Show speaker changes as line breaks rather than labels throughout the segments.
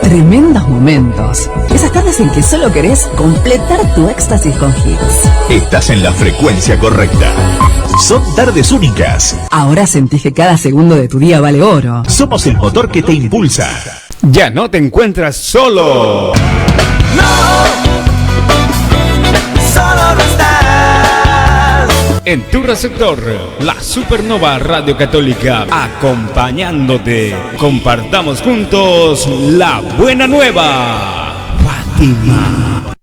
Tremendos momentos. Esas tardes en que solo querés completar tu éxtasis con hits.
Estás en la frecuencia correcta. Son tardes únicas.
Ahora sentís que cada segundo de tu día vale oro.
Somos el motor que te impulsa.
Ya no te encuentras solo.
Solo no estás.
En tu receptor, la Supernova Radio Católica, acompañándote. Compartamos juntos la buena nueva. Fátima.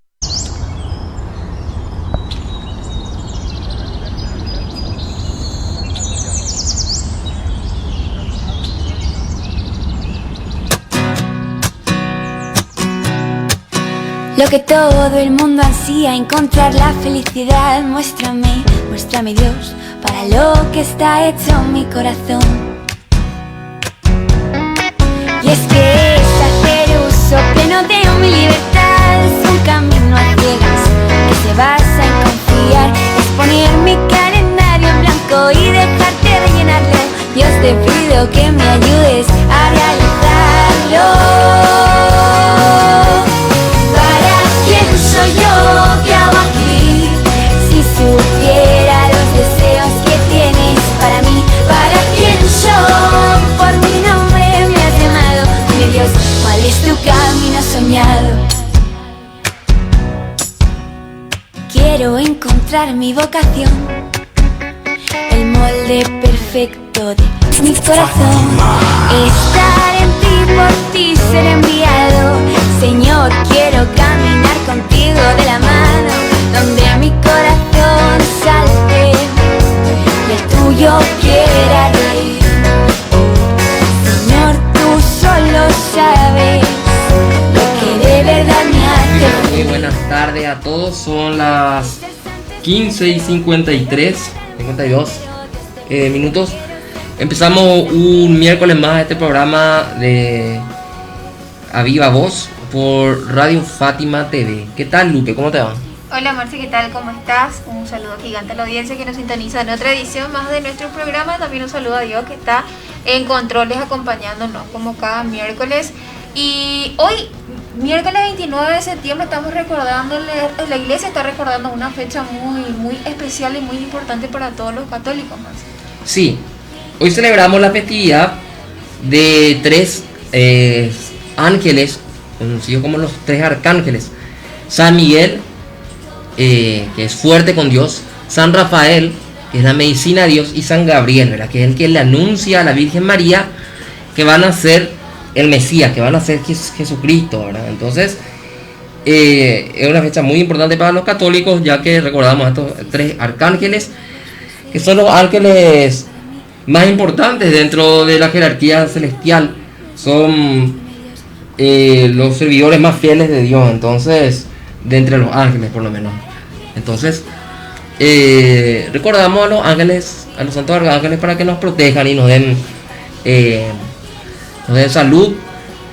Lo que todo el mundo ansía, encontrar la felicidad. Muéstrame Dios, para lo que está hecho mi corazón. Y es que es hacer uso pleno de mi libertad. Es un camino a ciegas que se basa en confiar. Es poner mi calendario en blanco y dejarte rellenarlo. Dios, te pido que me ayudes a realizarlo. Soy yo que hago aquí. Si supiera los deseos que tienes para mí, ¿para quién soy? Por mi nombre me has llamado. Dime Dios, ¿cuál es tu camino soñado? Quiero encontrar mi vocación, el molde perfecto de mi corazón. Estar en ti, por ti ser enviado. Señor, quiero caminar contigo de la mano, donde mi corazón salte y el tuyo quiera reír. Señor, tú solo sabes lo que de verdad me hace.
Muy buenas tardes a todos, son las 15:52 minutos. Empezamos un miércoles más este programa de A Viva Voz por Radio Fátima TV. ¿Qué tal, Lupe? ¿Cómo te va?
Hola, Marce, ¿qué tal? ¿Cómo estás? Un saludo gigante a la audiencia que nos sintoniza en otra edición más de nuestro programa. También un saludo a Dios que está en controles acompañándonos como cada miércoles. Y hoy, miércoles 29 de septiembre, estamos recordándole, la iglesia está recordando una fecha muy especial y muy importante para todos los católicos, Marce.
Sí, hoy celebramos la festividad de tres ángeles, conocidos como los tres arcángeles: San Miguel, que es fuerte con Dios; San Rafael, que es la medicina de Dios; y San Gabriel, ¿verdad?, que es el que le anuncia a la Virgen María que van a ser el Mesías, que van a ser Jesucristo, ¿verdad? Entonces es una fecha muy importante para los católicos, ya que recordamos a estos tres arcángeles, que son los ángeles más importantes dentro de la jerarquía celestial. Son los servidores más fieles de Dios, entonces, de entre los ángeles por lo menos. Entonces recordamos a los ángeles, a los santos arcángeles, para que nos protejan y nos den salud.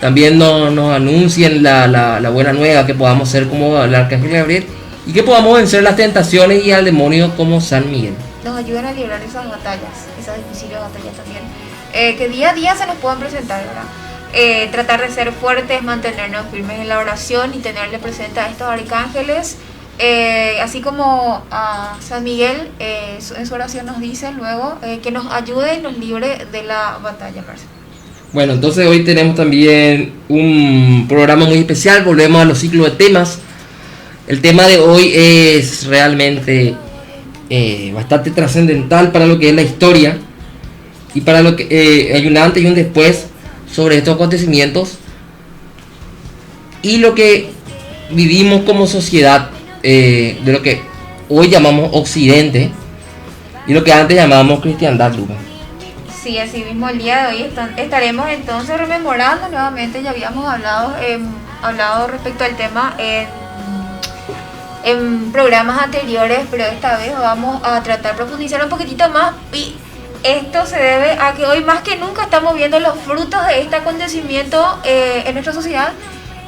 También nos anuncien la buena nueva, que podamos ser como el arcángel Gabriel y que podamos vencer las tentaciones y al demonio como San Miguel.
Nos ayudan a librar esas batallas, esas difíciles batallas también, que día a día se nos puedan presentar, ¿verdad? Tratar de ser fuertes, mantenernos firmes en la oración y tenerle presente a estos arcángeles, así como a San Miguel, en su oración nos dice luego que nos ayude y nos libre de la batalla.
Bueno, entonces hoy tenemos también un programa muy especial. Volvemos a los ciclos de temas. El tema de hoy es realmente bastante trascendental para lo que es la historia y para lo que hay un antes y un después sobre estos acontecimientos y lo que vivimos como sociedad, de lo que hoy llamamos Occidente y lo que antes llamábamos cristiandad, Luca.
Sí, así mismo el día de hoy estaremos entonces rememorando nuevamente. Ya habíamos hablado respecto al tema en programas anteriores, pero esta vez vamos a tratar de profundizar un poquitito más, y esto se debe a que hoy más que nunca estamos viendo los frutos de este acontecimiento en nuestra sociedad,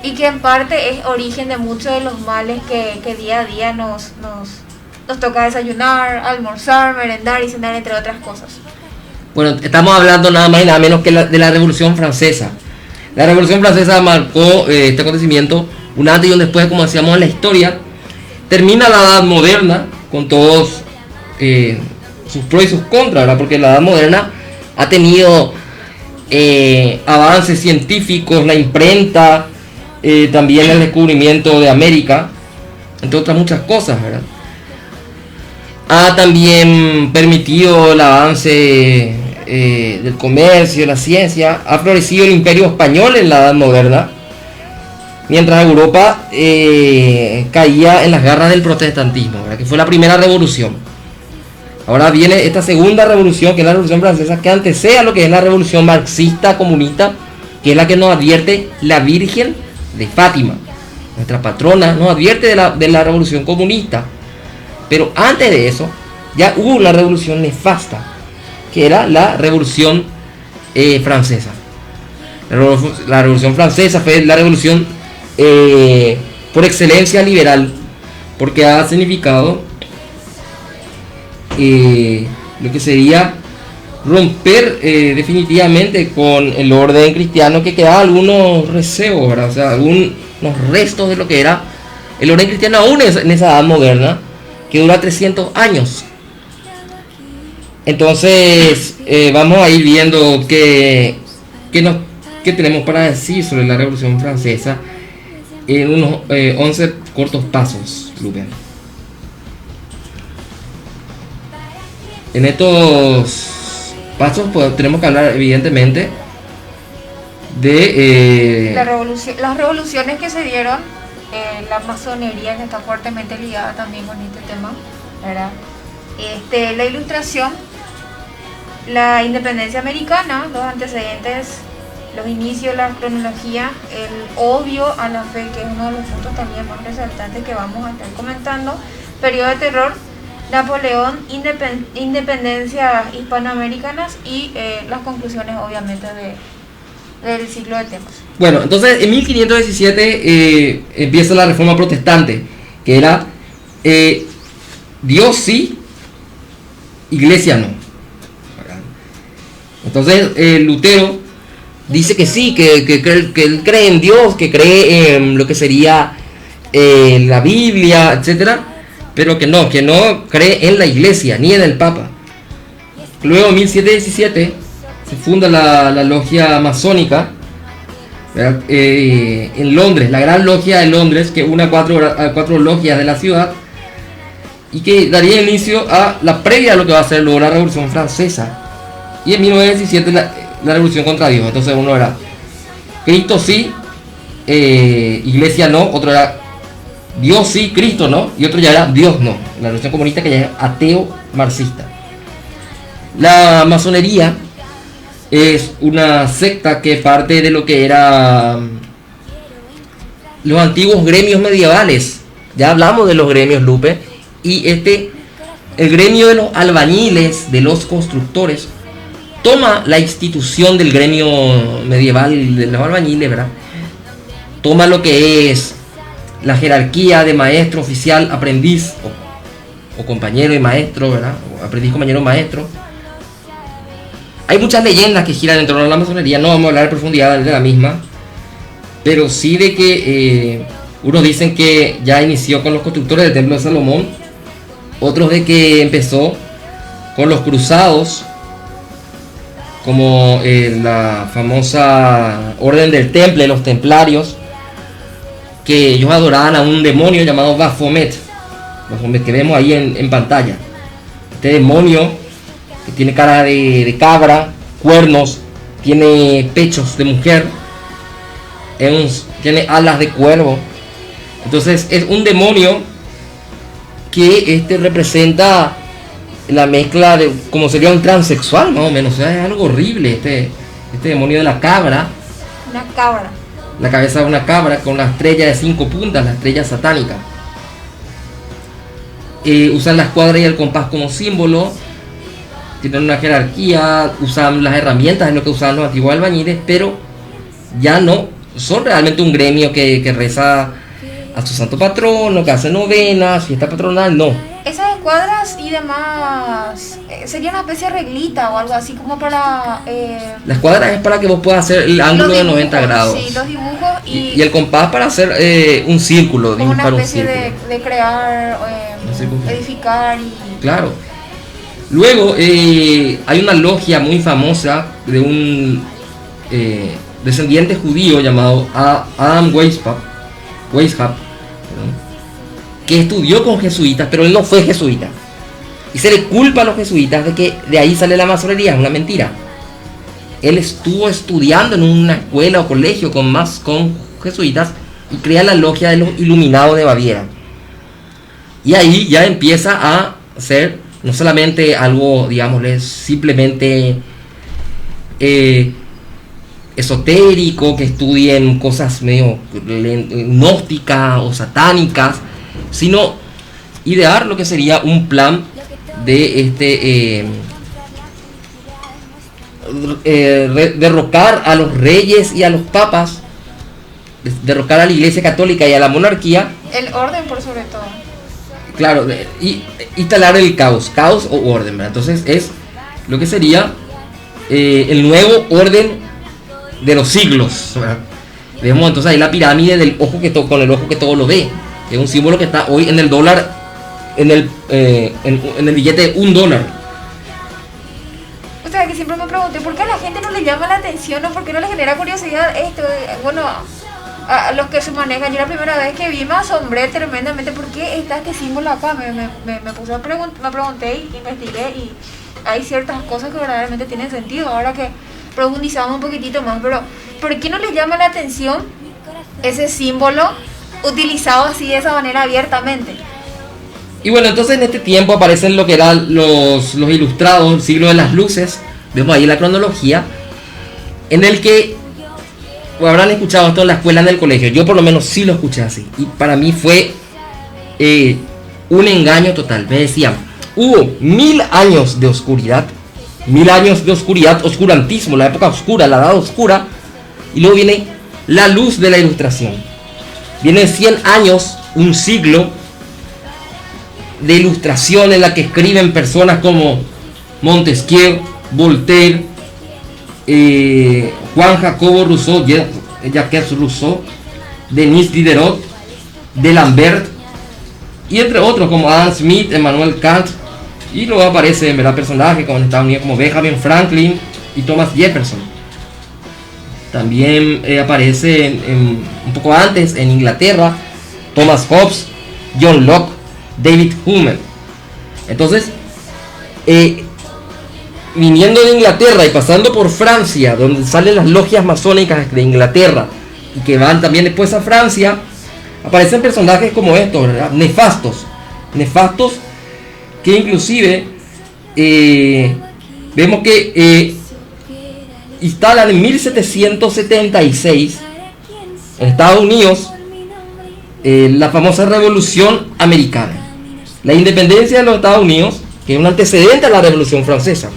y que en parte es origen de muchos de los males que día a día nos toca desayunar, almorzar, merendar y cenar, entre otras cosas.
Bueno, estamos hablando nada más y nada menos que de la Revolución Francesa. La Revolución Francesa marcó este acontecimiento un antes y un después, como decíamos, en la historia. Termina la Edad Moderna con todos sus pros y sus contras, ¿verdad? Porque la Edad Moderna ha tenido avances científicos, la imprenta, también el descubrimiento de América, entre otras muchas cosas, ¿verdad? Ha también permitido el avance del comercio, la ciencia. Ha florecido el Imperio Español en la Edad Moderna, mientras Europa caía en las garras del protestantismo, ¿verdad? Que fue la primera revolución. Ahora viene esta segunda revolución, que es la Revolución Francesa, que antecede a lo que es la revolución marxista comunista, que es la que nos advierte la Virgen de Fátima, nuestra patrona, nos advierte de la revolución comunista. Pero antes de eso ya hubo una revolución nefasta, que era la Revolución Francesa. La Revolución Francesa fue la revolución por excelencia liberal, porque ha significado lo que sería romper definitivamente con el orden cristiano, que quedaba algunos receos, ¿verdad? O sea, algunos restos de lo que era el orden cristiano aún en esa edad moderna, que dura 300 años. Entonces vamos a ir viendo qué tenemos para decir sobre la Revolución Francesa en unos 11 cortos pasos, Lupen. En estos pasos pues, tenemos que hablar evidentemente de
las revoluciones que se dieron, la masonería, que está fuertemente ligada también con este tema, ¿verdad? La ilustración, la independencia americana, los antecedentes, los inicios, la cronología, el odio a la fe, que es uno de los puntos también más resaltantes que vamos a estar comentando, periodo de terror, Napoleón, independencia hispanoamericanas y las conclusiones obviamente del ciclo de temas.
Bueno, entonces en 1517 empieza la Reforma Protestante, que era Dios sí, Iglesia no. Entonces Lutero dice que sí, que él cree en Dios, que cree en lo que sería la Biblia, etcétera, pero que no cree en la Iglesia ni en el Papa. Luego en 1717 se funda la logia masónica, ¿verdad? En Londres, la Gran Logia de Londres, que une a cuatro logias de la ciudad, y que daría inicio a la previa a lo que va a ser luego la Revolución Francesa. Y en 1917 la Revolución contra Dios. Entonces uno era Cristo sí, Iglesia no, otro era Dios sí, Cristo no, y otro ya era Dios no. La Revolución Comunista, que ya es ateo marxista. La masonería es una secta que parte de lo que era los antiguos gremios medievales. Ya hablamos de los gremios, Lupe, y el gremio de los albañiles, de los constructores, toma la institución del gremio medieval de los albañiles, ¿verdad? Toma lo que es la jerarquía de maestro, oficial, aprendiz o compañero y maestro, ¿verdad? O aprendiz, compañero, maestro. Hay muchas leyendas que giran en torno a la masonería, no vamos a hablar en profundidad de la misma, pero sí de que unos dicen que ya inició con los constructores del Templo de Salomón, otros de que empezó con los cruzados, como la famosa Orden del Temple, los templarios, que ellos adoraban a un demonio llamado Baphomet, que vemos ahí en pantalla. Este demonio que tiene cara de cabra, cuernos, tiene pechos de mujer, tiene alas de cuervo. Entonces es un demonio que representa la mezcla de como sería un transexual, más o menos. O sea, es algo horrible este demonio de la cabra.
Una cabra.
La cabeza de una cabra con una estrella de 5 puntas, la estrella satánica. Usan la escuadra y el compás como símbolo. Tienen una jerarquía, usan las herramientas, es lo que usaban los antiguos albañiles, pero ya no son realmente un gremio que reza a su santo patrono, que hace novenas, fiesta patronal, no.
esas escuadras y demás sería una especie de reglita o algo así como para...
La escuadra es para que vos puedas hacer el ángulo de 90 grados.
Sí, los dibujos
Y el compás para hacer un círculo,
como una
dibujar un
especie
círculo.
de crear, edificar y...
Claro. Luego hay una logia muy famosa de un descendiente judío llamado Adam Weishaupt, que estudió con jesuitas, pero él no fue jesuita. Y se le culpa a los jesuitas de que de ahí sale la masonería, es una mentira. Él estuvo estudiando en una escuela o colegio con jesuitas y crea la logia de los iluminados de Baviera. Y ahí ya empieza a ser no solamente algo, digámosle, simplemente esotérico, que estudien cosas medio gnósticas o satánicas, sino idear lo que sería un plan de derrocar a los reyes y a los papas, derrocar a la Iglesia Católica y a la monarquía.
El orden por sobre todo.
Claro, y instalar el caos o orden, ¿verdad? Entonces es lo que sería el nuevo orden de los siglos, ¿verdad? Vemos entonces ahí la pirámide del ojo con el ojo que todo lo ve, que es un símbolo que está hoy en el dólar, en el billete de $1.
O sea, que siempre me pregunté por qué a la gente no le llama la atención o por qué no le genera curiosidad esto. Bueno, a los que se manejan, yo la primera vez que vi me asombré tremendamente por qué está este símbolo acá. Me puse a me pregunté y investigué y hay ciertas cosas que verdaderamente tienen sentido ahora que profundizamos un poquitito más, pero ¿por qué no les llama la atención ese símbolo utilizado así de esa manera abiertamente?
Y bueno, entonces en este tiempo aparecen lo que eran los ilustrados, el siglo de las luces. Vemos ahí la cronología en el que habrán escuchado esto en la escuela, en el colegio. Yo por lo menos sí lo escuché así. Y para mí fue un engaño total. Me decían, hubo 1000 años de oscuridad. 1000 años de oscuridad, oscurantismo, la época oscura, la edad oscura. Y luego viene la luz de la ilustración. Vienen 100 años, un siglo de ilustración en la que escriben personas como Montesquieu, Voltaire, Juan Jacobo Rousseau, Jacques Rousseau, Denis Diderot, D'Alembert y entre otros como Adam Smith, Emmanuel Kant. Y luego aparecen personajes como en Estados Unidos como Benjamin Franklin y Thomas Jefferson. También aparece un poco antes en Inglaterra Thomas Hobbes, John Locke, David Hume. Entonces viniendo de Inglaterra y pasando por Francia, donde salen las logias masónicas de Inglaterra y que van también después a Francia, aparecen personajes como estos, ¿verdad? Nefastos que inclusive vemos que instalan en 1776 en Estados Unidos la famosa Revolución Americana, la independencia de los Estados Unidos, que es un antecedente a la Revolución Francesa,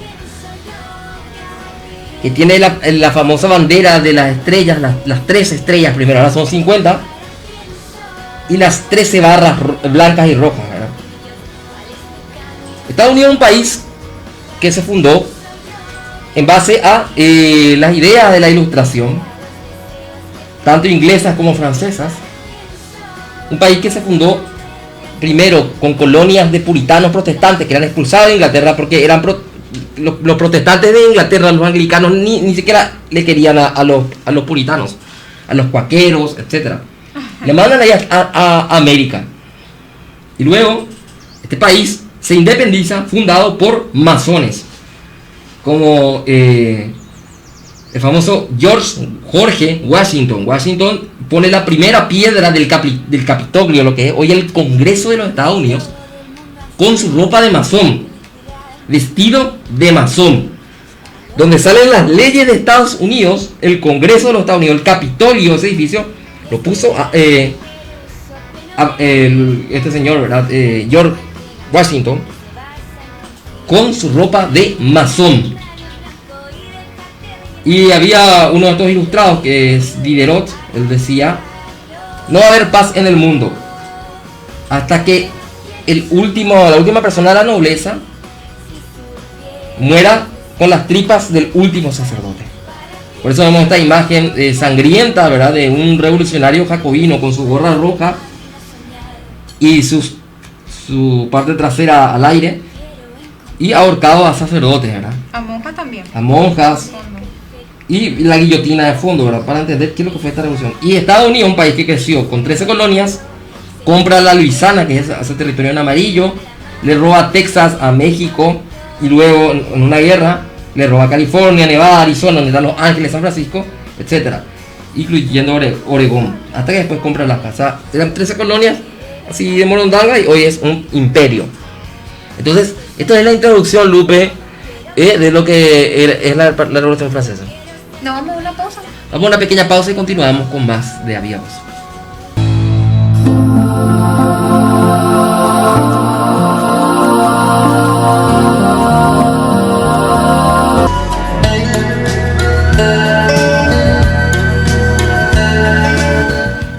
que tiene la famosa bandera de las estrellas, las 3 estrellas primero, ahora son 50, y las 13 barras blancas y rojas, ¿verdad? Estados Unidos es un país que se fundó en base a las ideas de la Ilustración, tanto inglesas como francesas. Un país que se fundó primero con colonias de puritanos protestantes que eran expulsados de Inglaterra porque eran los protestantes de Inglaterra, los anglicanos, ni siquiera le querían a los puritanos, a los cuaqueros, etc. Le mandan ahí a América. Y luego este país se independiza, fundado por masones, como el famoso Jorge Washington. Washington pone la primera piedra del Capitolio, lo que es hoy el Congreso de los Estados Unidos, con su ropa de masón, vestido de masón, donde salen las leyes de Estados Unidos. El Congreso de los Estados Unidos, el Capitolio, ese edificio, lo puso este señor, ¿verdad? George Washington, con su ropa de masón. Y había uno de estos ilustrados que es Diderot. Él decía: no va a haber paz en el mundo hasta que la última persona de la nobleza muera con las tripas del último sacerdote. Por eso vemos esta imagen sangrienta, ¿verdad? De un revolucionario jacobino con su gorra roja y su parte trasera al aire, y ahorcado a sacerdotes, ¿verdad?
A monjas también.
A monjas. Y la guillotina de fondo, ¿verdad? Para entender qué es lo que fue esta revolución. Y Estados Unidos, un país que creció con 13 colonias, compra la Luisiana, que es ese territorio en amarillo, le roba Texas a México, y luego en una guerra le roba California, Nevada, Arizona, donde están Los Ángeles, San Francisco, etcétera, incluyendo Oregón, hasta que después compra las casas. Eran 13 colonias así de morondanga y hoy es un imperio. Entonces, esto es la introducción, Lupe, de lo que es la Revolución Francesa.
¿No vamos a una pausa?
Vamos a una pequeña pausa y continuamos con más de Avia Voz.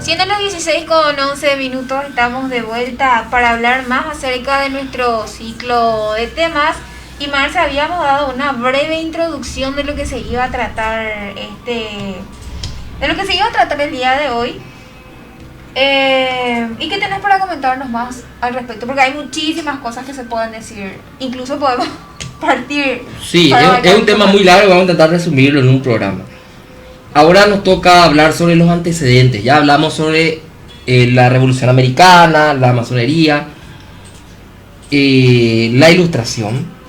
Siendo las 16:11, estamos de vuelta para hablar más acerca de nuestro ciclo de temas. Y Marcia, habíamos dado una breve introducción de lo que se iba a tratar el día de hoy. ¿Y qué tenés para comentarnos más al respecto? Porque hay muchísimas cosas que se pueden decir. Incluso podemos partir.
Sí, es un tema muy largo, vamos a intentar resumirlo en un programa. Ahora nos toca hablar sobre los antecedentes. Ya hablamos sobre la Revolución Americana, la masonería, la Ilustración.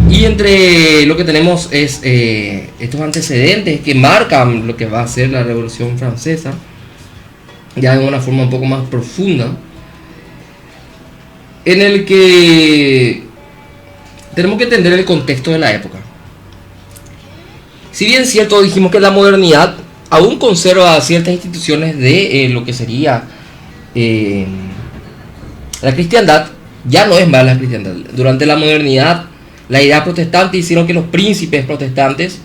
Y entre lo que tenemos es estos antecedentes que marcan lo que va a ser la Revolución Francesa, ya de una forma un poco más profunda, en el que tenemos que entender el contexto de la época. Si bien es cierto, dijimos que la modernidad aún conserva ciertas instituciones de lo que sería la cristiandad, ya no es más la cristiandad. Durante la modernidad, la idea protestante hicieron que los príncipes protestantes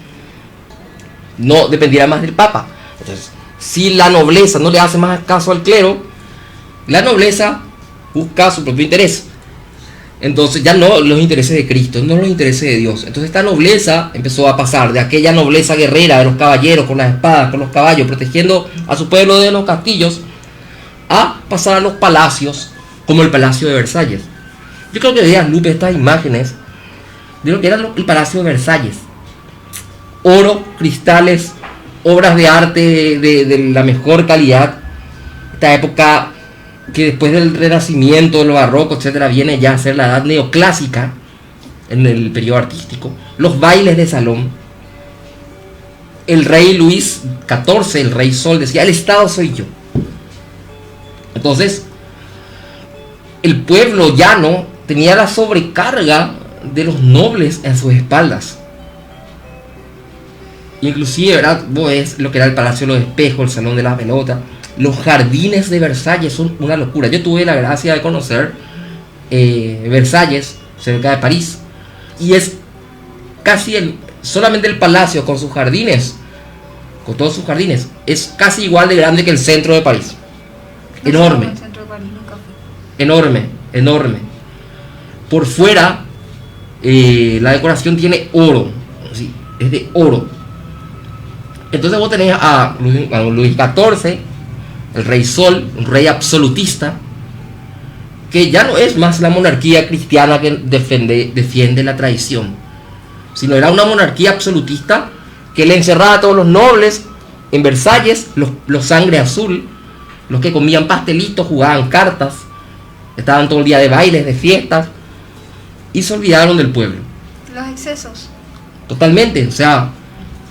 no dependieran más del Papa. Entonces, si la nobleza no le hace más caso al clero, la nobleza busca su propio interés. Entonces ya no los intereses de Cristo, no los intereses de Dios. Entonces esta nobleza empezó a pasar de aquella nobleza guerrera de los caballeros con las espadas, con los caballos, protegiendo a su pueblo de los castillos, a pasar a los palacios, como el Palacio de Versalles. Yo creo que veas, Lupe, estas imágenes de lo que era el Palacio de Versalles. Oro, cristales, obras de arte de la mejor calidad. Esta época que después del Renacimiento, del Barroco, etcétera, viene ya a ser la edad neoclásica en el periodo artístico. Los bailes de salón. El rey Luis XIV, el rey Sol, decía: el Estado soy yo. Entonces, el pueblo llano tenía la sobrecarga de los nobles en sus espaldas. Inclusive, ¿verdad? Vos lo que era el Palacio de los Espejos, el Salón de las Pelotas, los jardines de Versalles son una locura. Yo tuve la gracia de conocer Versalles, cerca de París, y es casi solamente el palacio con sus jardines, con todos sus jardines, es casi igual de grande que el centro de París. Enorme. Enorme, enorme. Por fuera, la decoración tiene oro, ¿sí? Es de oro. Entonces vos tenés a Luis XIV, el rey Sol, un rey absolutista, que ya no es más la monarquía cristiana que defiende la tradición, sino era una monarquía absolutista que le encerraba a todos los nobles en Versalles, los sangre azul, los que comían pastelitos, jugaban cartas, estaban todo el día de bailes, de fiestas, y se olvidaron del pueblo.
Los excesos.
Totalmente, o sea,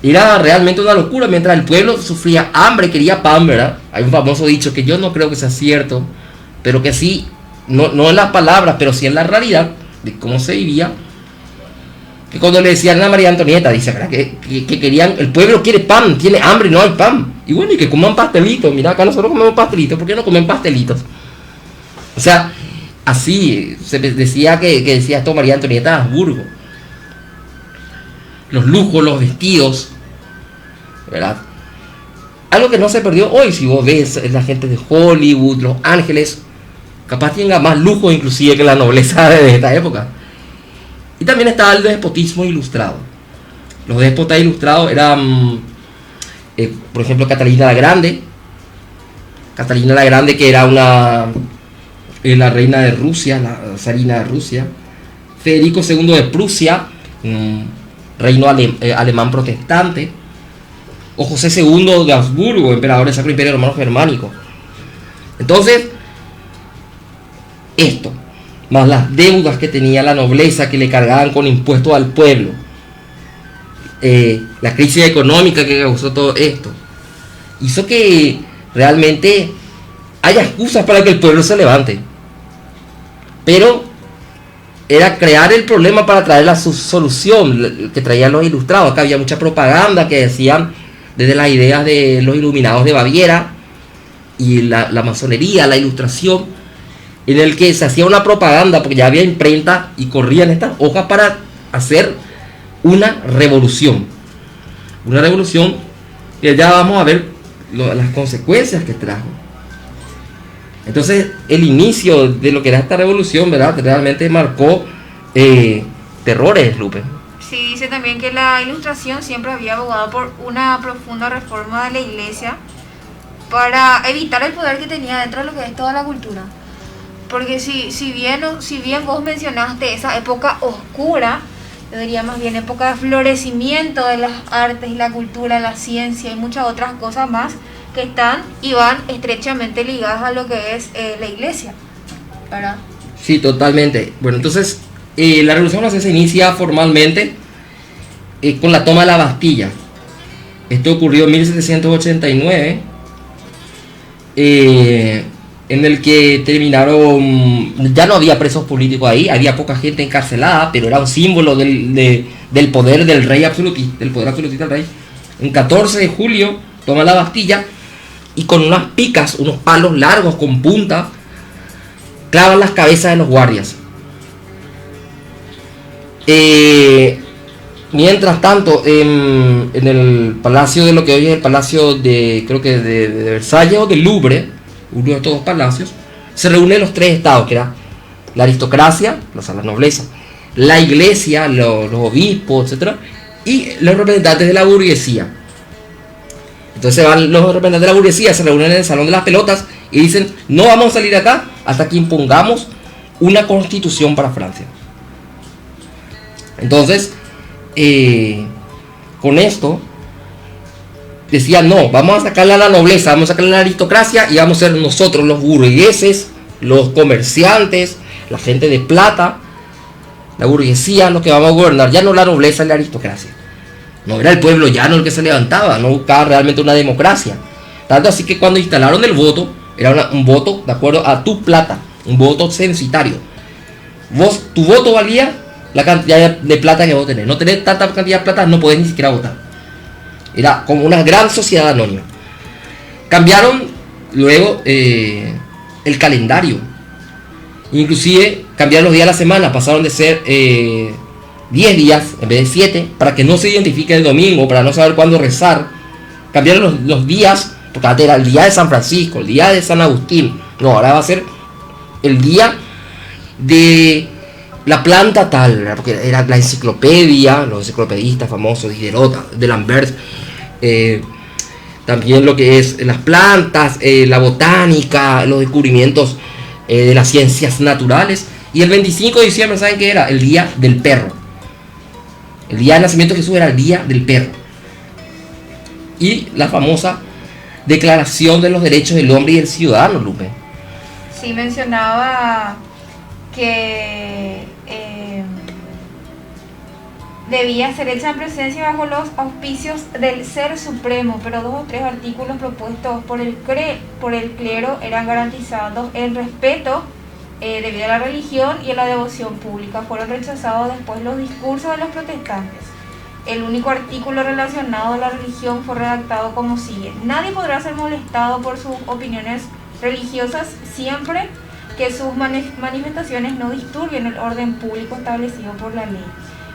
era realmente una locura. Mientras el pueblo sufría hambre, quería pan, ¿verdad? Hay un famoso dicho que yo no creo que sea cierto, pero que sí, no en las palabras, pero sí en la realidad de cómo se vivía. Que cuando le decían a María Antonieta, dice, ¿verdad? Que querían, el pueblo quiere pan, tiene hambre y no hay pan. Y bueno, y que coman pastelitos. Mira, acá nosotros comemos pastelitos, ¿por qué no comen pastelitos? O sea, así se decía que decía esto María Antonieta de Habsburgo. Los lujos, los vestidos, ¿verdad? Algo que no se perdió hoy. Si vos ves la gente de Hollywood, Los Ángeles, capaz tenga más lujo inclusive que la nobleza de esta época. Y también estaba el despotismo ilustrado. Los déspotas ilustrados eran, por ejemplo, Catalina la Grande. Catalina la Grande, que era la reina de Rusia, la zarina de Rusia. Federico II de Prusia, reino alemán protestante. O José II de Habsburgo, emperador del Sacro Imperio Romano Germánico. Entonces, esto, más las deudas que tenía la nobleza, que le cargaban con impuestos al pueblo, la crisis económica que causó todo esto, hizo que realmente haya excusas para que el pueblo se levante. Pero era crear el problema para traer la solución que traían los ilustrados. Acá había mucha propaganda que decían desde las ideas de los iluminados de Baviera y la masonería, la ilustración, en el que se hacía una propaganda porque ya había imprenta y corrían estas hojas para hacer una revolución. Una revolución que ya vamos a ver las consecuencias que trajo. Entonces, el inicio de lo que era esta revolución, ¿verdad?, realmente marcó terrores, Lupe.
Sí, dice también que la Ilustración siempre había abogado por una profunda reforma de la Iglesia para evitar el poder que tenía dentro de lo que es toda la cultura. Porque si bien vos mencionaste esa época oscura, yo diría más bien época de florecimiento de las artes y la cultura, la ciencia y muchas otras cosas más que están y van estrechamente ligadas a lo que es la Iglesia, ¿verdad?
Sí, totalmente. Bueno, entonces la Revolución Francesa se inicia formalmente con la toma de la Bastilla. Esto ocurrió en 1789, en el que terminaron, ya no había presos políticos ahí, había poca gente encarcelada, pero era un símbolo del poder del rey absolutista, del poder absolutista del rey. En 14 de julio toma la Bastilla y con unas picas, unos palos largos con punta, clavan las cabezas de los guardias. Mientras tanto, en el palacio de lo que hoy es el palacio de, creo que de Versalles o del Louvre, uno de estos dos palacios, se reúnen los tres estados, que era la aristocracia, la nobleza, la iglesia, los obispos, etc., y los representantes de la burguesía. Entonces van los representantes de la burguesía, se reúnen en el Salón de las Pelotas y dicen: no vamos a salir de acá hasta que impongamos una constitución para Francia. Entonces, con esto decían: no, vamos a sacarle a la nobleza, vamos a sacarle a la aristocracia y vamos a ser nosotros los burgueses, los comerciantes, la gente de plata, la burguesía, los que vamos a gobernar, ya no la nobleza y la aristocracia. No era el pueblo llano el que se levantaba, no buscaba realmente una democracia. Tanto así que cuando instalaron el voto, era un voto de acuerdo a tu plata, un voto censitario. Tu voto valía la cantidad de plata que vos tenés. No tenés tanta cantidad de plata, no podés ni siquiera votar. Era como una gran sociedad anónima. Cambiaron luego el calendario. Inclusive cambiaron los días de la semana. Pasaron de ser 10 días en vez de 7, para que no se identifique el domingo, para no saber cuándo rezar. Cambiaron los días, porque antes era el día de San Francisco, el día de San Agustín. No, ahora va a ser el día de la planta tal, ¿verdad? Porque era la enciclopedia, los enciclopedistas famosos, Diderot, de Lambert, también lo que es las plantas, la botánica, los descubrimientos de las ciencias naturales. Y el 25 de diciembre, ¿saben qué era? El día del perro. El día del nacimiento de Jesús era el día del perro. Y la famosa Declaración de los Derechos del Hombre y del Ciudadano, Lupe.
Sí, mencionaba que debía ser hecha en presencia bajo los auspicios del Ser Supremo, pero 2 o 3 artículos propuestos por el clero eran garantizados el respeto debido a la religión y a la devoción pública. Fueron rechazados después los discursos de los protestantes. El único artículo relacionado a la religión fue redactado como sigue: nadie podrá ser molestado por sus opiniones religiosas siempre que sus manifestaciones no disturbien el orden público establecido por la ley.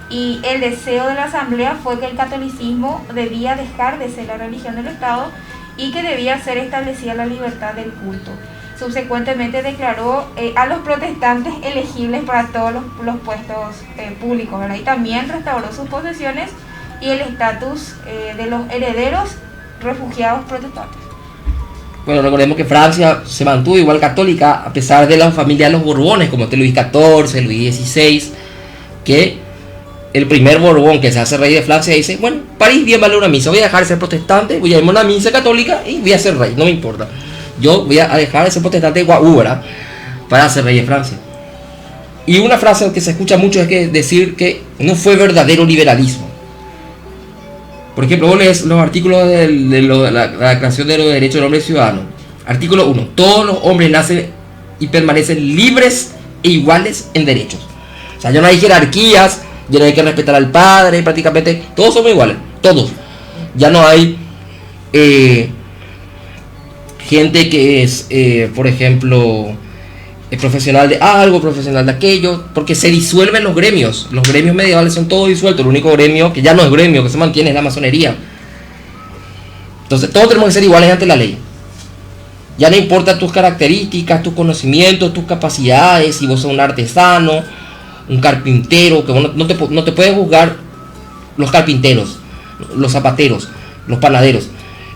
Y el deseo de la asamblea fue que el catolicismo debía dejar de ser la religión del Estado y que debía ser establecida la libertad del culto. subsecuentemente declaró a los protestantes elegibles para todos los puestos públicos, ¿verdad? Y también restauró sus posesiones y el estatus de los herederos refugiados protestantes.
Bueno, recordemos que Francia se mantuvo igual católica a pesar de la familia de los Borbones, como este Luis XIV, Luis XVI, que el primer Borbón que se hace rey de Francia dice, bueno, París bien vale una misa, voy a dejar de ser protestante, voy a irme a una misa católica y voy a ser rey, no me importa. Yo voy a dejar de ser protestante ¿verdad? Para ser rey de Francia. Y una frase que se escucha mucho es que decir que no fue verdadero liberalismo. Por ejemplo, vos lees los artículos de la Declaración de los Derechos del Hombre y Ciudadano. Artículo 1. Todos los hombres nacen y permanecen libres e iguales en derechos. O sea, ya no hay jerarquías, ya no hay que respetar al padre, prácticamente todos somos iguales, todos. Ya no hay gente que es, por ejemplo, profesional de algo, profesional de aquello, porque se disuelven los gremios medievales son todos disueltos. El único gremio que ya no es gremio, que se mantiene, es la masonería. Entonces todos tenemos que ser iguales ante la ley. Ya no importa tus características, tus conocimientos, tus capacidades, si vos sos un artesano, un carpintero, que vos no te pueden juzgar los carpinteros, los zapateros, los panaderos,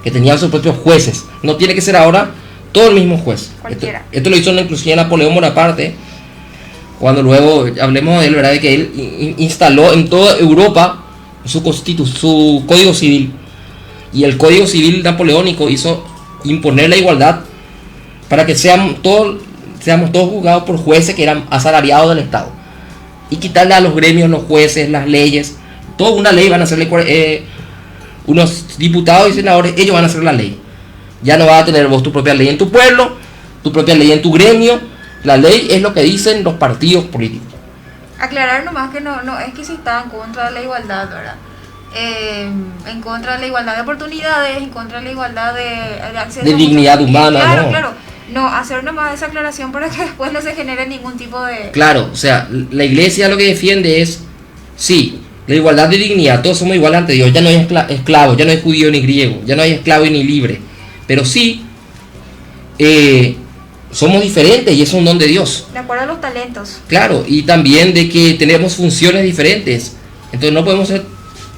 que tenían sus propios jueces. No tiene que ser ahora todo el mismo juez. Esto lo hizo inclusive Napoleón Bonaparte, cuando luego hablemos de él, ¿verdad? De que él instaló en toda Europa su código civil. Y el código civil napoleónico hizo imponer la igualdad para que seamos todos juzgados por jueces que eran asalariados del Estado. Y quitarle a los gremios, los jueces, las leyes, toda una ley van a hacerle unos diputados y senadores, ellos van a hacer la ley. Ya no vas a tener vos tu propia ley en tu pueblo, tu propia ley en tu gremio. La ley es lo que dicen los partidos políticos.
Aclarar nomás que no es que se está en contra de la igualdad, ¿verdad? En contra de la igualdad de oportunidades, en contra de la igualdad de acceso
de dignidad humana.
Claro. No, hacer nomás esa aclaración para que después no se genere ningún tipo de...
Claro, o sea, la iglesia lo que defiende es, sí, la igualdad de dignidad, todos somos iguales ante Dios, ya no hay esclavos, ya no hay judío ni griego, ya no hay esclavo ni libre, pero sí, somos diferentes y es un don de Dios.
De acuerdo a los talentos.
Claro, y también de que tenemos funciones diferentes, entonces no podemos ser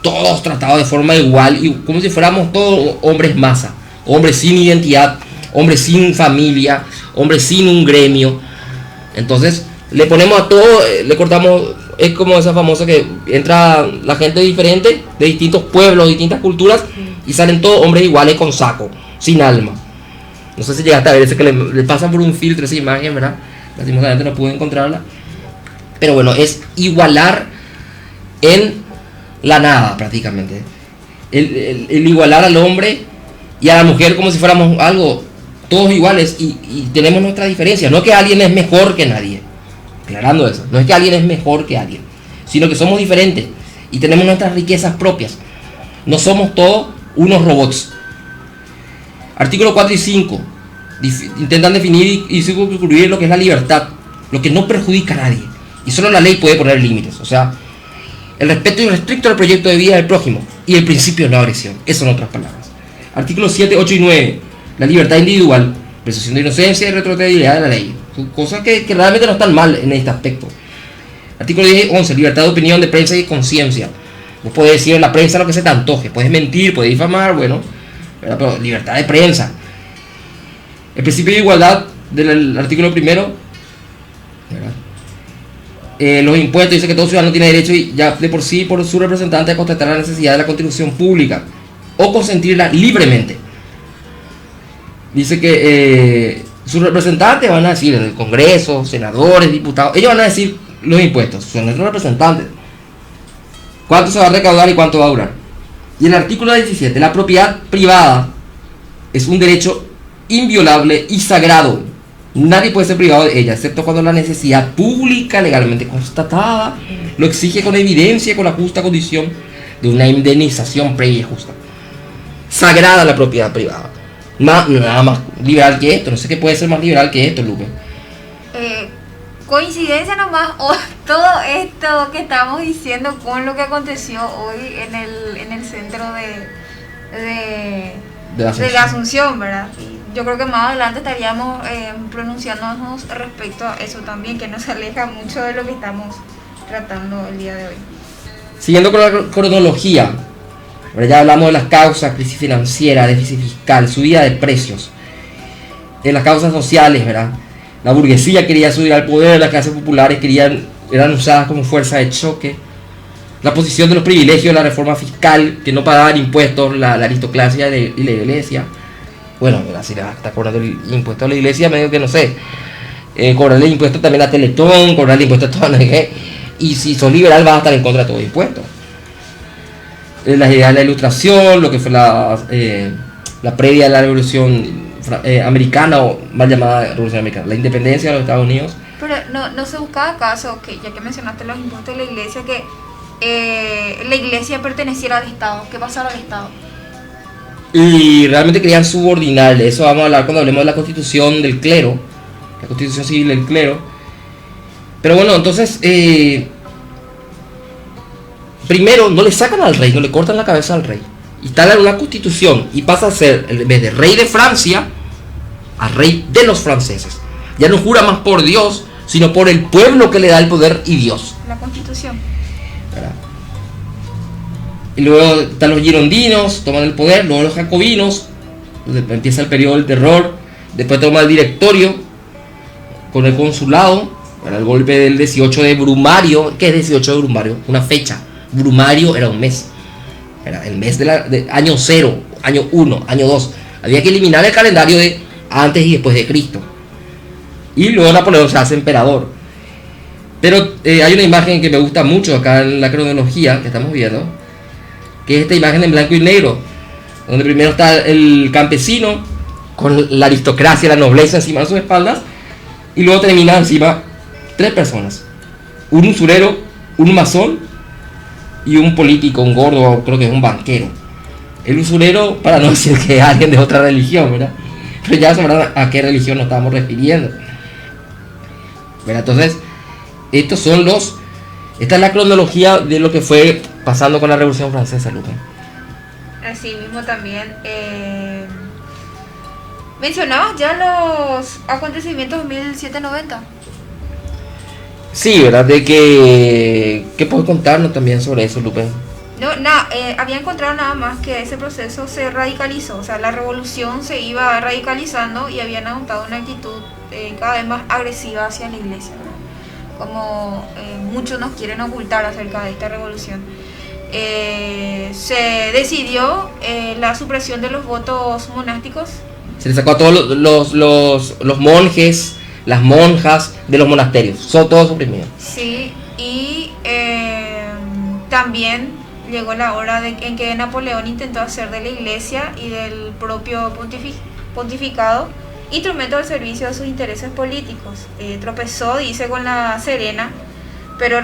todos tratados de forma igual, y como si fuéramos todos hombres masa, hombres sin identidad, hombres sin familia, hombres sin un gremio. Entonces le ponemos a todo, le cortamos, es como esa famosa que entra la gente diferente, de distintos pueblos, distintas culturas, y salen todos hombres iguales con saco, sin alma. No sé si llegaste a ver ese que le pasan por un filtro esa imagen, ¿verdad? Lastimosamente no pude encontrarla. Pero bueno, es igualar en la nada prácticamente. El igualar al hombre y a la mujer como si fuéramos algo, todos iguales, y tenemos nuestras diferencias. No es que alguien es mejor que nadie, aclarando eso, no es que alguien es mejor que alguien, sino que somos diferentes y tenemos nuestras riquezas propias. No somos todos unos robots. Artículos 4 y 5 intentan definir y circunscribir lo que es la libertad, lo que no perjudica a nadie, y solo la ley puede poner límites. O sea, el respeto irrestricto al proyecto de vida del prójimo y el principio de no agresión. Eso son otras palabras. Artículos 7, 8 y 9. La libertad individual, presunción de inocencia y retroactividad de la ley. Son cosas que realmente no están mal en este aspecto. Artículo 10 y 11. Libertad de opinión, de prensa y conciencia. Vos podés decir en la prensa lo que se te antoje. Puedes mentir, puedes difamar, bueno, ¿verdad? Pero libertad de prensa. El principio de igualdad del artículo primero, los impuestos, dice que todo ciudadano tiene derecho y ya de por sí por su representante a constatar la necesidad de la contribución pública o consentirla libremente. Dice que sus representantes van a decir en el Congreso, senadores, diputados, ellos van a decir los impuestos, son nuestros representantes, cuánto se va a recaudar y cuánto va a durar. Y el artículo 17, la propiedad privada es un derecho inviolable y sagrado. Nadie puede ser privado de ella, excepto cuando la necesidad pública legalmente constatada lo exige con evidencia y con la justa condición de una indemnización previa y justa. Sagrada la propiedad privada. Nada más liberal que esto. No sé qué puede ser más liberal que esto, Lupe.
Coincidencia nomás, o todo esto que estamos diciendo con lo que aconteció hoy en el centro de la Asunción, ¿verdad? Sí, yo creo que más adelante estaríamos pronunciándonos respecto a eso también, que nos aleja mucho de lo que estamos tratando el día de hoy.
Siguiendo con la cronología, ahora ya hablamos de las causas: crisis financiera, déficit fiscal, subida de precios. En las causas sociales, ¿verdad? La burguesía quería subir al poder, las clases populares eran usadas como fuerza de choque. La posición de los privilegios, la reforma fiscal, que no pagaban impuestos, la aristocracia y la iglesia. Bueno, si te está cobrando el impuesto a la iglesia, medio que no sé. Cobrarle impuestos también a Teletón, cobrarle impuestos a todo, no sé qué. Y si sos liberal vas a estar en contra de todo impuesto. Las ideas de la ilustración, lo que fue la previa de la revolución americana, o mal llamada revolución americana, la independencia de los Estados Unidos.
Pero no se buscaba acaso, que ya que mencionaste los impuestos de la iglesia, que la iglesia perteneciera al Estado, que pasara al Estado.
Y realmente querían subordinarle. Eso vamos a hablar cuando hablemos de la constitución del clero, la constitución civil del clero. Pero bueno, entonces primero no le sacan al rey, no le cortan la cabeza al rey, instalan una constitución y pasa a ser, en vez de rey de Francia, a rey de los franceses. Ya no jura más por Dios, sino por el pueblo que le da el poder y Dios.
La constitución.
¿Verdad? Y luego están los girondinos, toman el poder, luego los jacobinos, empieza el periodo del terror, después toma el directorio con el consulado, para el golpe del 18 de Brumario. ¿Qué es 18 de Brumario? Una fecha. Brumario era un mes, era el mes de año 0, año 1, año 2. Había que eliminar el calendario de antes y después de Cristo. Y luego Napoleón se hace emperador. Pero hay una imagen que me gusta mucho acá en la cronología que estamos viendo, que es esta imagen en blanco y negro, donde primero está el campesino con la aristocracia, la nobleza encima de sus espaldas, y luego termina encima 3 personas: un usurero, un masón y un político, un gordo, creo que es un banquero. El usurero, para no decir que es alguien de otra religión, ¿verdad? Pero ya sabrán a qué religión nos estamos refiriendo, ¿verdad? Entonces, esta es la cronología de lo que fue pasando con la Revolución Francesa, Lucas.
Así mismo también mencionabas ya los acontecimientos de 1790.
Sí, ¿verdad? ¿Qué puedes contarnos también sobre eso, Lupe?
No, había encontrado nada más que ese proceso se radicalizó, o sea, la revolución se iba radicalizando y habían adoptado una actitud cada vez más agresiva hacia la iglesia, ¿verdad? Como muchos nos quieren ocultar acerca de esta revolución. Se decidió la supresión de los votos monásticos.
Se le sacó a todos los monjes, las monjas de los monasterios, son todos suprimidos.
Sí, y también llegó la hora en que Napoleón intentó hacer de la iglesia y del propio pontificado instrumento al servicio de sus intereses políticos. Tropezó, dice, con la Serena, pero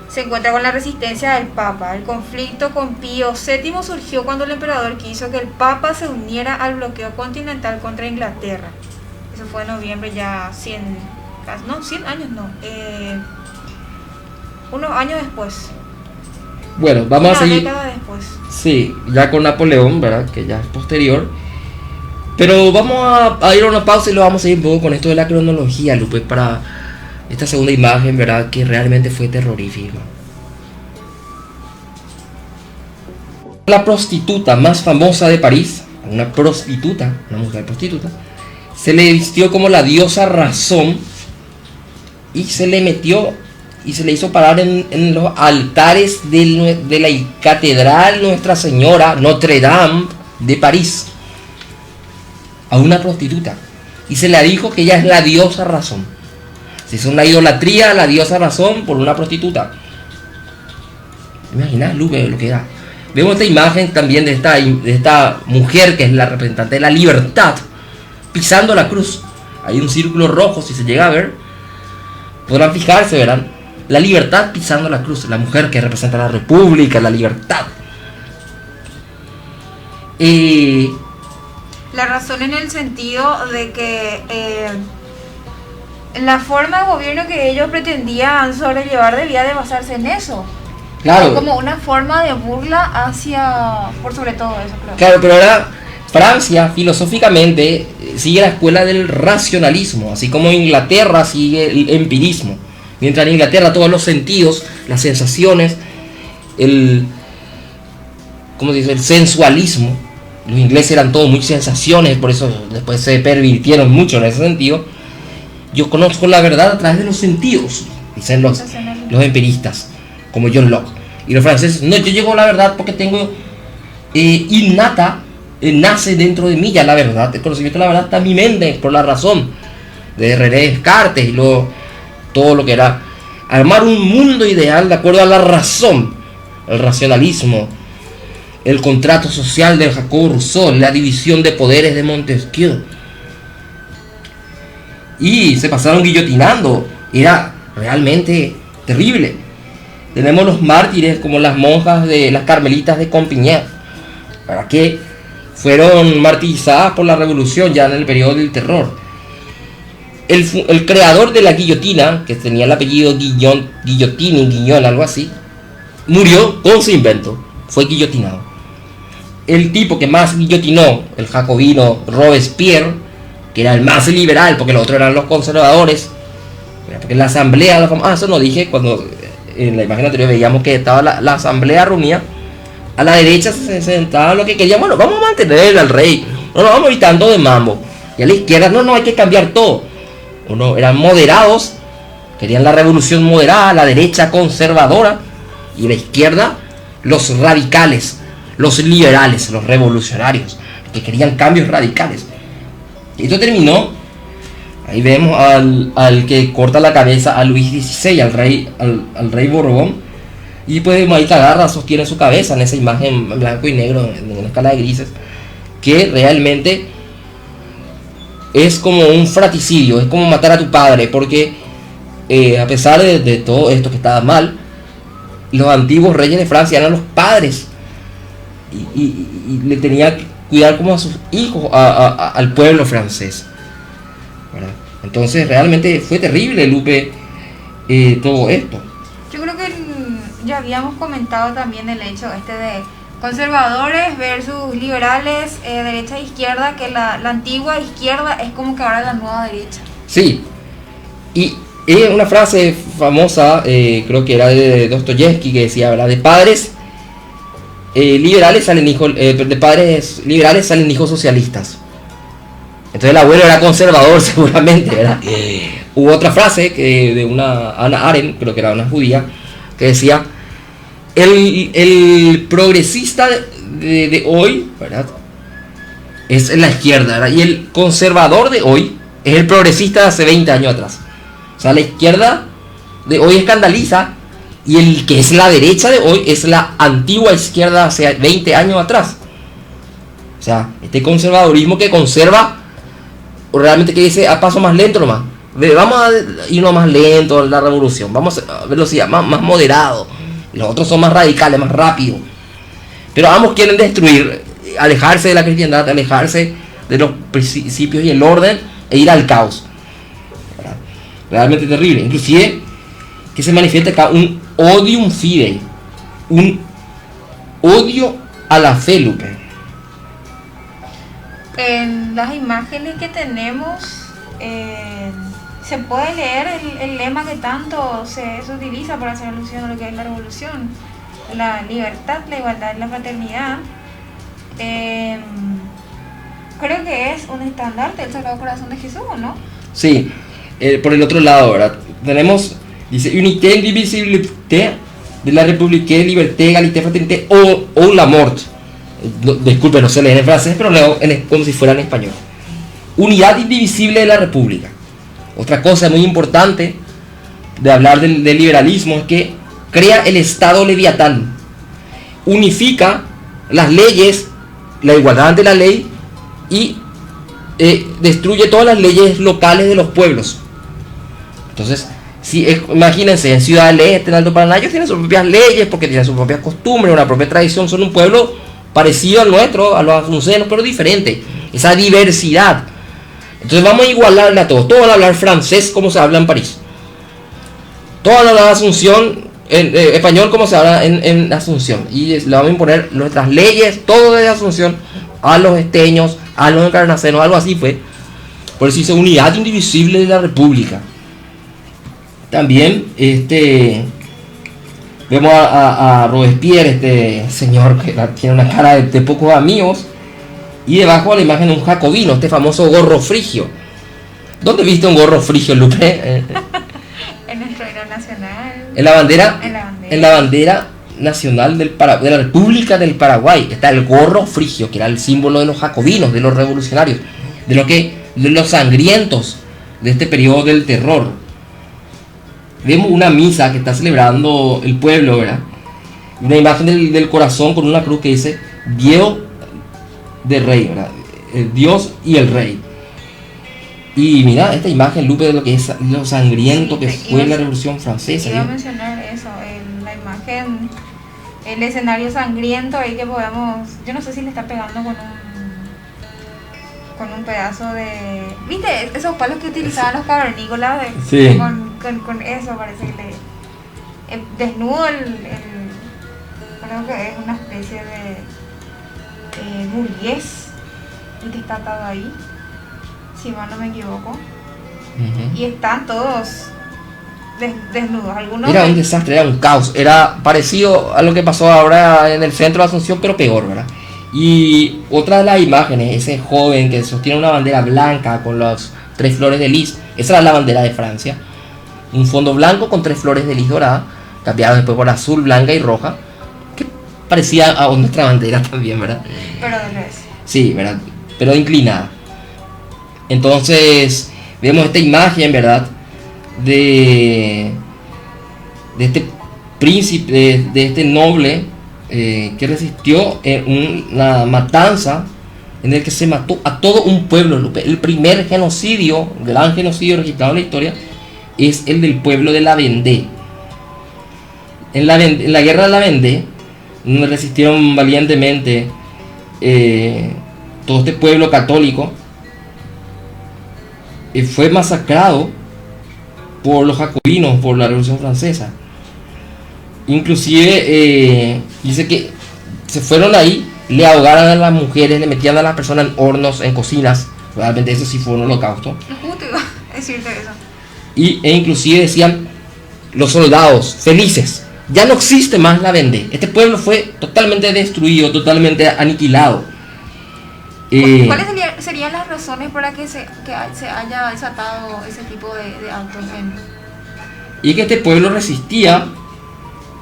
se encuentra con la resistencia del Papa. El conflicto con Pío VII surgió cuando el emperador quiso que el Papa se uniera al bloqueo continental contra Inglaterra. Eso fue en noviembre, ya 100 años no, unos años después.
Bueno, vamos a seguir.
Una década después.
Sí, ya con Napoleón, ¿verdad? Que ya es posterior. Pero vamos a ir a una pausa y lo vamos a seguir un poco con esto de la cronología, Lupe, para esta segunda imagen, ¿verdad? Que realmente fue terrorífica. La prostituta más famosa de París, una mujer prostituta, se le vistió como la diosa Razón y se le metió y se le hizo parar en los altares de la catedral Nuestra Señora Notre Dame de París a una prostituta y se le dijo que ella es la diosa Razón. Se hizo una idolatría a la diosa Razón por una prostituta. Imagina, Lupe, lo que era. Vemos esta imagen también de esta mujer que es la representante de la libertad pisando la cruz. Hay un círculo rojo, si se llega a ver, podrán fijarse, verán la libertad pisando la cruz, la mujer que representa la república, la libertad.
La razón en el sentido de que la forma de gobierno que ellos pretendían sobrellevar debía de basarse en eso.
Claro.
Como una forma de burla por sobre todo eso, creo.
Claro, pero ahora Francia filosóficamente sigue la escuela del racionalismo, así como Inglaterra sigue el empirismo. Mientras en Inglaterra todos los sentidos, las sensaciones, el sensualismo, los ingleses eran todos muy sensaciones, por eso después se pervirtieron mucho en ese sentido. Yo conozco la verdad a través de los sentidos, dicen los empiristas, como John Locke. Y los franceses, no, yo llego a la verdad porque tengo innata, nace dentro de mí ya la verdad. El conocimiento de la verdad está en mi mente, por la razón de René Descartes y luego todo lo que era armar un mundo ideal de acuerdo a la razón, el racionalismo, el contrato social de Jacobo Rousseau, la división de poderes de Montesquieu. Y se pasaron guillotinando, era realmente terrible. Tenemos los mártires como las monjas de las carmelitas de Compiègne, para que fueron martirizadas por la revolución ya en el periodo del terror. El creador de la guillotina, que tenía el apellido Guillotine, algo así, murió con su invento, fue guillotinado. El tipo que más guillotinó, el jacobino Robespierre, que era el más liberal, porque los otros eran los conservadores, porque la asamblea, eso no dije, cuando en la imagen anterior veíamos que estaba la asamblea reunida, a la derecha se sentaba lo que querían, bueno, vamos a mantener al rey, no nos vamos a ir tanto de mambo, y a la izquierda, no, hay que cambiar todo. Uno eran moderados, querían la revolución moderada, a la derecha conservadora, y a la izquierda los radicales, los liberales, los revolucionarios, que querían cambios radicales. Y esto terminó, ahí vemos al que corta la cabeza a Luis XVI, al rey Borbón, y pues ahí que agarra, sostiene su cabeza en esa imagen en blanco y negro, en una escala de grises, que realmente es como un fratricidio, es como matar a tu padre, porque a pesar de todo esto que estaba mal, los antiguos reyes de Francia eran los padres, y le tenía que cuidar como a sus hijos al pueblo francés, ¿verdad? Entonces realmente fue terrible, Lupe, todo esto.
Yo creo que ya habíamos comentado también el hecho de conservadores versus liberales, derecha e izquierda, que la antigua izquierda es como que ahora la nueva derecha.
Sí, y una frase famosa, creo que era de Dostoyevsky, que decía, ¿verdad? De padres liberales salen hijos, de padres liberales salen hijos socialistas. Entonces el abuelo era conservador seguramente, ¿verdad? Hubo otra frase de una Hannah Arendt, creo que era una judía, que decía, el progresista de hoy, ¿verdad?, es la izquierda, ¿verdad? Y el conservador de hoy es el progresista de hace 20 años atrás. O sea, la izquierda de hoy escandaliza, y el que es la derecha de hoy es la antigua izquierda hace 20 años atrás. O sea, este conservadurismo que conserva, o realmente que dice a paso más lento nomás, vamos a irnos más lento la revolución, vamos a velocidad más moderado. Los otros son más radicales, más rápidos. Pero ambos quieren destruir, alejarse de la cristiandad, alejarse de los principios y el orden, e ir al caos. ¿Verdad? Realmente terrible. Inclusive que se manifiesta acá un odium fidei, un odio a la fe, Lupe.
En las imágenes que tenemos se puede leer el lema que tanto se utiliza para hacer alusión a lo que es la revolución: la libertad, la igualdad y la fraternidad. Creo que es un estandarte del Sagrado Corazón de Jesús, ¿no?
Sí, por el otro lado, ¿verdad? Tenemos, dice, unité, indivisibilité de la République, liberté, égalité, fraternité o la mort. Disculpe, no sé leer en francés, pero leo como si fuera en español. Unidad indivisible de la República. Otra cosa muy importante de hablar del liberalismo es que crea el Estado leviatán, unifica las leyes, la igualdad ante la ley, y destruye todas las leyes locales de los pueblos. Entonces, imagínense, en Ciudad del Este, en Alto Paraná, ellos tienen sus propias leyes porque tienen sus propias costumbres, una propia tradición, son un pueblo parecido al nuestro, a los asuncenos, pero diferente, esa diversidad. Entonces vamos a igualarle a todos van a hablar francés como se habla en París, todos van a hablar Asunción, español como se habla en Asunción, y le vamos a imponer nuestras leyes, todo desde Asunción, a los esteños, a los encarnaceros, algo así fue. Por eso dice unidad indivisible de la República. También vemos a Robespierre, este señor que tiene una cara de pocos amigos, y debajo a la imagen de un jacobino, este famoso gorro frigio. ¿Dónde viste un gorro frigio, Lupe?
En nuestro himno nacional.
En la bandera.
En la bandera.
En la bandera nacional de la República del Paraguay está el gorro frigio, que era el símbolo de los jacobinos, de los revolucionarios, de los sangrientos de este periodo del terror. Vemos una misa que está celebrando el pueblo, ¿verdad? Una imagen del corazón con una cruz que dice Dios de Rey, ¿verdad? El Dios y el Rey. Y mira esta imagen, Lupe, de lo que es lo sangriento que fue la Revolución Francesa.
Iba a mencionar eso, la imagen, el escenario sangriento ahí que podemos, yo no sé si le está pegando con un pedazo de, ¿viste? Esos palos que utilizaban los cavernícolas,
sí.
Con eso parece que desnudo creo que es una especie de burgués el que está atado ahí, si mal no me equivoco.
Uh-huh.
Y están todos desnudos. Algunos
era un desastre, era un caos. Era parecido a lo que pasó ahora en el centro de Asunción, pero peor, ¿verdad? Y otra de las imágenes, ese joven que sostiene una bandera blanca con las 3 flores de lis, esa era la bandera de Francia. Un fondo blanco con 3 flores de lis dorada, cambiado después por azul, blanca y roja, que parecía a nuestra bandera también, ¿verdad?
Pero de revés.
Sí, ¿verdad? Pero inclinada. Entonces vemos esta imagen, ¿verdad? De este príncipe, de este noble que resistió en una matanza en el que se mató a todo un pueblo, Lupe. El primer genocidio, gran genocidio registrado en la historia, es el del pueblo de la Vendée. En la guerra de la Vendée, donde resistieron valientemente todo este pueblo católico, fue masacrado por los jacobinos, por la Revolución Francesa. Inclusive dice que se fueron ahí, le ahogaron a las mujeres, le metían a las personas en hornos, en cocinas. Realmente eso sí fue un holocausto.
Justo iba a decirte eso.
E inclusive decían los soldados felices, ya no existe más la Vendée. Este pueblo fue totalmente destruido, totalmente aniquilado.
¿Cuáles serían las razones para que se haya desatado ese tipo de actos?
Y que este pueblo resistía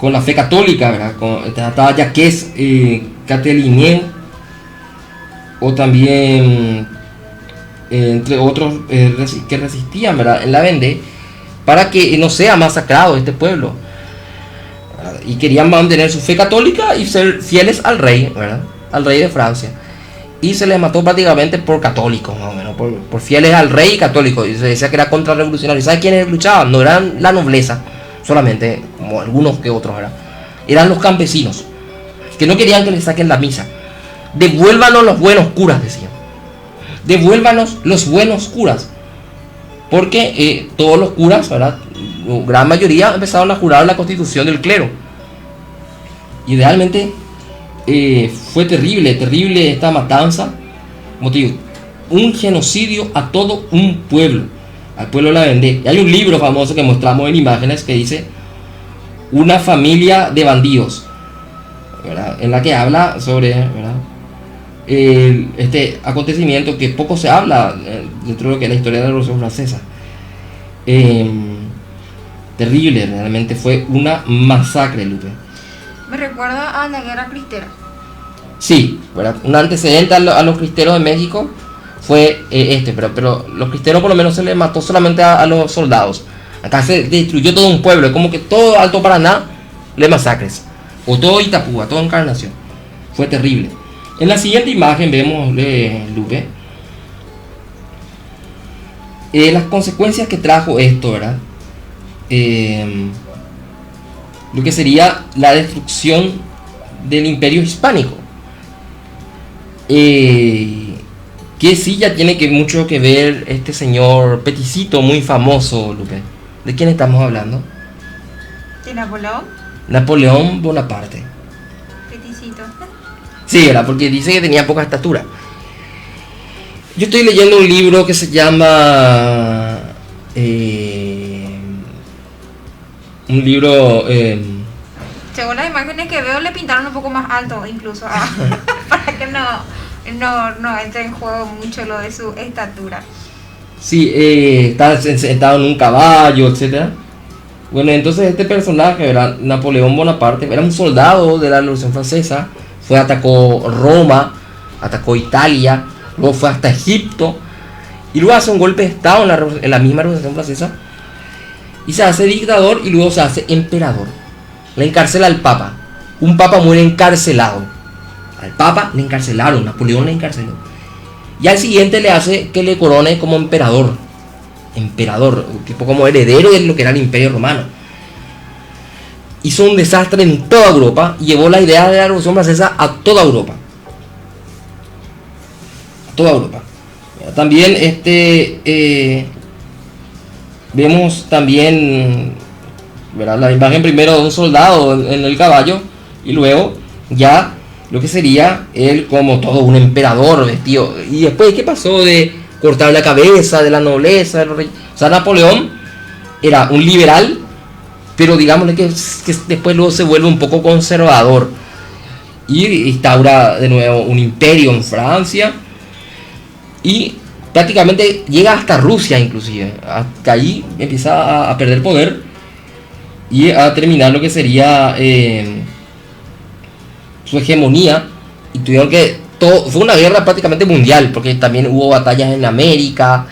con la fe católica, ¿verdad? Estaba Jacques Catelinien, o también entre otros que resistían, ¿verdad?, en la Vendée, para que no sea masacrado este pueblo, ¿verdad? Y querían mantener su fe católica y ser fieles al rey, ¿verdad?, al rey de Francia. Y se les mató prácticamente por católicos, más o menos, por fieles al rey católico. Y se decía que era contrarrevolucionario. ¿Sabes quiénes luchaban? No eran la nobleza solamente, como algunos que otros, ¿verdad? Eran los campesinos, que no querían que les saquen la misa. Devuélvanos los buenos curas, decían. Devuélvanos los buenos curas. Porque todos los curas, ¿verdad?, gran mayoría empezaron a jurar la constitución del clero. Y realmente fue terrible esta matanza. Motivo, un genocidio a todo un pueblo, al pueblo de la Vendée. Y hay un libro famoso que mostramos en imágenes que dice Una familia de bandidos, ¿verdad?, en la que habla sobre, ¿verdad?, este acontecimiento que poco se habla dentro de lo que es la historia de la Revolución Francesa. Terrible, realmente fue una masacre, Lupe.
Me recuerda a la guerra cristera.
Sí, ¿verdad? Un antecedente a los cristeros de México fue pero los cristeros por lo menos se les mató solamente a los soldados. Acá se destruyó todo un pueblo, es como que todo Alto Paraná le masacres, o todo Itapúa, toda Encarnación. Fue terrible. En la siguiente imagen vemos, Lupe, las consecuencias que trajo esto, ¿verdad? Lo que sería la destrucción del Imperio Hispánico, que sí ya tiene mucho que ver este señor peticito muy famoso, Lupe. ¿De quién estamos hablando?
¿De Napoleón?
Napoleón Bonaparte.
Peticito.
Sí, ¿verdad? Porque dice que tenía poca estatura. Yo estoy leyendo un libro que se llama... un libro...
Según las imágenes que veo, le pintaron un poco más alto, incluso, para que no entre en juego mucho lo de su estatura.
sí, está sentado en un caballo, etcétera. Bueno, entonces este personaje, era Napoleón Bonaparte, era un soldado de la Revolución Francesa, atacó Roma, atacó Italia, luego fue hasta Egipto, y luego hace un golpe de estado en la misma Revolución Francesa, y se hace dictador y luego se hace emperador. Le encarcela al Papa, un Papa muere encarcelado, al Papa le encarcelaron, Napoleón le encarceló, y al siguiente le hace que le corone como emperador, tipo como heredero de lo que era el Imperio Romano. Hizo un desastre en toda Europa y llevó la idea de la Revolución Francesa a toda Europa. También vemos también, ¿verdad?, la imagen primero de un soldado en el caballo y luego ya lo que sería él como todo un emperador vestido. Y después, ¿qué pasó de cortar la cabeza de la nobleza, de los reyes? O sea, Napoleón era un liberal, pero digámosle que después luego se vuelve un poco conservador y instaura de nuevo un imperio en Francia y prácticamente llega hasta Rusia, inclusive hasta ahí empieza a perder poder y a terminar lo que sería su hegemonía, y tuvieron que fue una guerra prácticamente mundial, porque también hubo batallas en América,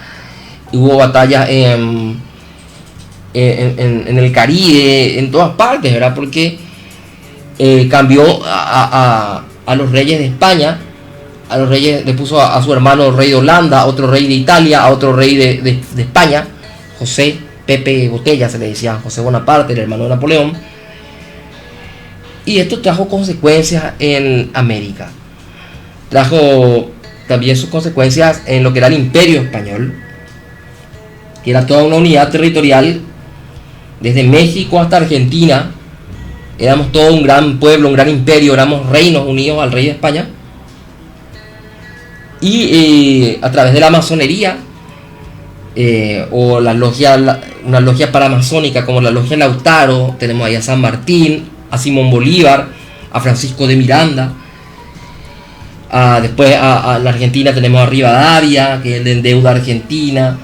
hubo batallas en el Caribe, en todas partes, ¿verdad? Porque cambió a los reyes de España, a los reyes, le puso a su hermano rey de Holanda, a otro rey de Italia, a otro rey de España, José Pepe Botella se le decía, José Bonaparte, el hermano de Napoleón, y esto trajo consecuencias en América. Trajo también sus consecuencias en lo que era el Imperio Español, que era toda una unidad territorial desde México hasta Argentina. Éramos todo un gran pueblo, un gran imperio, éramos reinos unidos al rey de España. Y a través de la masonería, o la logia, una logia paramazónica como la logia Lautaro, tenemos ahí a San Martín, a Simón Bolívar, a Francisco de Miranda. Después a la Argentina tenemos a Rivadavia, que es de deuda argentina,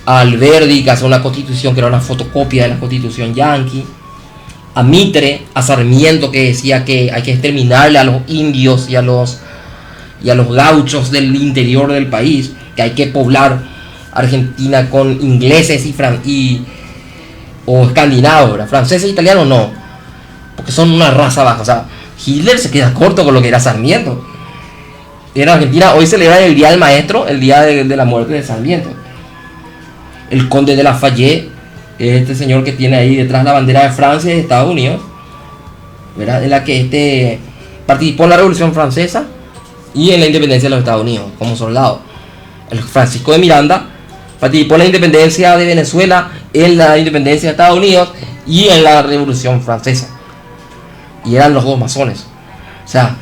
a Alberdi, que hace una constitución que era una fotocopia de la constitución yanqui, a Mitre, a Sarmiento, que decía que hay que exterminarle a los indios y a los gauchos del interior del país, que hay que poblar Argentina con ingleses o escandinavos, ¿verdad? Franceses e italianos no, porque son una raza baja. O sea, Hitler se queda corto con lo que era Sarmiento. En Argentina hoy celebra el Día del Maestro, el día de la muerte de Sarmiento. El conde de Lafayette, este señor que tiene ahí detrás la bandera de Francia y de Estados Unidos, ¿verdad?, en la que participó en la Revolución Francesa y en la independencia de los Estados Unidos como soldado. El Francisco de Miranda participó en la independencia de Venezuela, en la independencia de Estados Unidos y en la Revolución Francesa. Y eran los dos masones. O sea,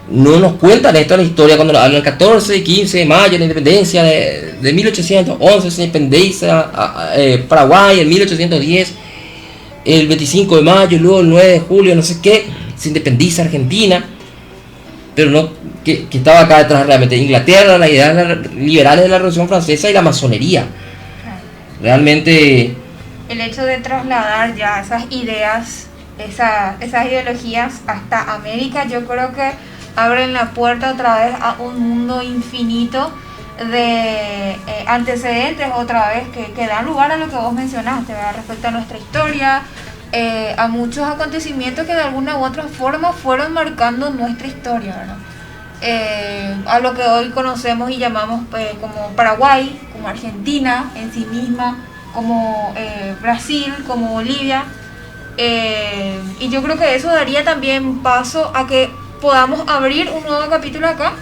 no nos cuentan esto en la historia cuando hablan el 14 y 15 de mayo, la independencia de 1811, se independiza Paraguay, en 1810, el 25 de mayo, luego el 9 de julio, no sé qué, se independiza Argentina. Pero no, que estaba acá detrás realmente Inglaterra, las ideas liberales de la Revolución Francesa y la masonería. Realmente
El hecho de trasladar ya esas ideas, esas ideologías hasta América, yo creo que abren la puerta otra vez a un mundo infinito de antecedentes, otra vez, que dan lugar a lo que vos mencionaste, ¿verdad?, respecto a nuestra historia, a muchos acontecimientos que de alguna u otra forma fueron marcando nuestra historia, ¿verdad? A lo que hoy conocemos y llamamos como Paraguay, como Argentina en sí misma, como Brasil, como Bolivia, y yo creo que eso daría también paso a que podamos abrir un nuevo capítulo acá